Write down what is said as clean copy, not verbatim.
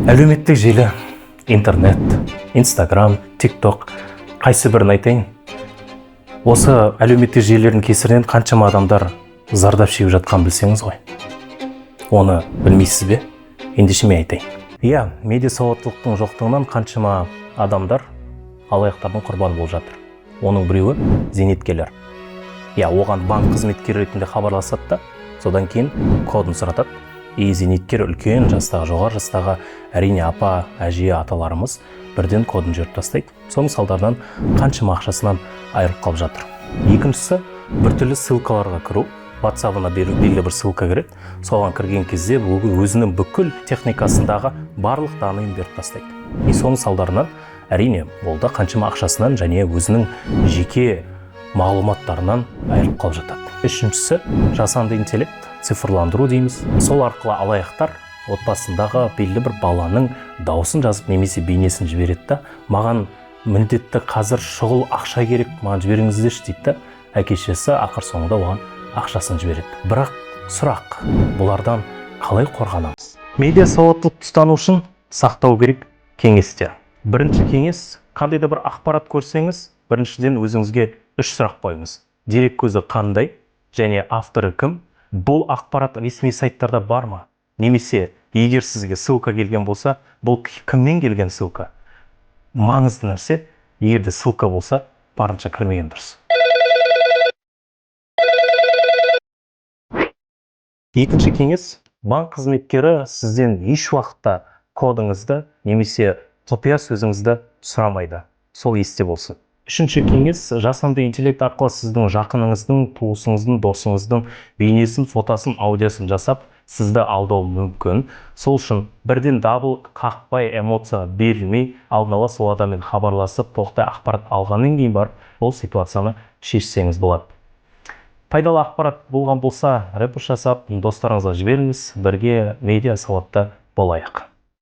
Әлеуметтік желі, интернет, инстаграм, тикток, қайсы бірін айтайын? Осы әлеуметтік желілердің кесірінен қаншама адамдар зардап шегіп жатқанын білсеңіз ғой. Оны білмейсіз бе? Ендеше мен айтайын. Иә, медиа сауаттылықтың жоқтығынан қаншама адамдар алаяқтардың құрбаны болып жатыр. Оның біреуі зейнеткерлер. Иә, оған банк қызметкері ретінде хабарласады да, содан кейін кодын сұратады. Зейнеткер үлкен жастағы, жоғары жастағы әрине апа, әже, аталарымыз бірден кодын жіберіп тастайды. Соның салдарынан қаншама ақшасынан айырылып қалып жатыр. Екіншісі, біртүрлі ссылкаларға кіру. WhatsApp-ына белгілі бір ссылка кіреді. Соған кірген кезде өзінің бүкіл техникасындағы барлық даныйын беріп тастайды. Соның салдарынан әрине болды қаншама ақшасынан және өзінің жеке мағлұматтарынан айырылып қалып жатады. Үшіншісі, жасанды интеллект, цифрландыру дейміз. Сол арқылы алаяқтар отбасындағы белгілі бір баланың дауысын жазып немесе бейнесін жібереді да, маған міндетті қазір шұғыл ақша керек, маған жіберіңіздерші дейді да, әке-шешесі ақыр соңында оған ақшасын жібереді. Бірақ сұрақ, бұлардан қалай қорғанамыз? Медиа сауаттылықты ұстану үшін сақтау керек кеңестер. Бірінші кеңес, қандай да бір ақпарат көрсеңіз, біріншіден өзіңізге 3 сұрақ қойыңыз. Дерек көзі қандай және авторы кім? Бұл ақпарат ресми сайттарда бар ма? Немесе егер сізге ссылка келген болса, бұл кімнен келген ссылка? Маңызды нәрсе, егер де ссылка болса, барынша кірмеген дұрыс. Екінші кеңес, банк қызметкері сізден еш уақытта кодыңызды немесе құпия сөзіңізді сұрамайды. Сол есте болсын. Үшінші кеңес, жасанды интеллект арқылы сіздің жақыныңыздың, туысыңыздың, досыңыздың бейнесін, фотосын, аудиосын жасап, сізді алдауы мүмкін. Сол үшін бірден дабыл қақпай, эмоция берілмей, алдын ала сол адаммен хабарласып, толықтай ақпарат алғаннан кейін барып, ол ситуацияны шешсеңіз болады. Пайдалы ақпарат болған болса, репост жасап, достарыңызға жіберіңіз, бірге медиа сауатты болайық.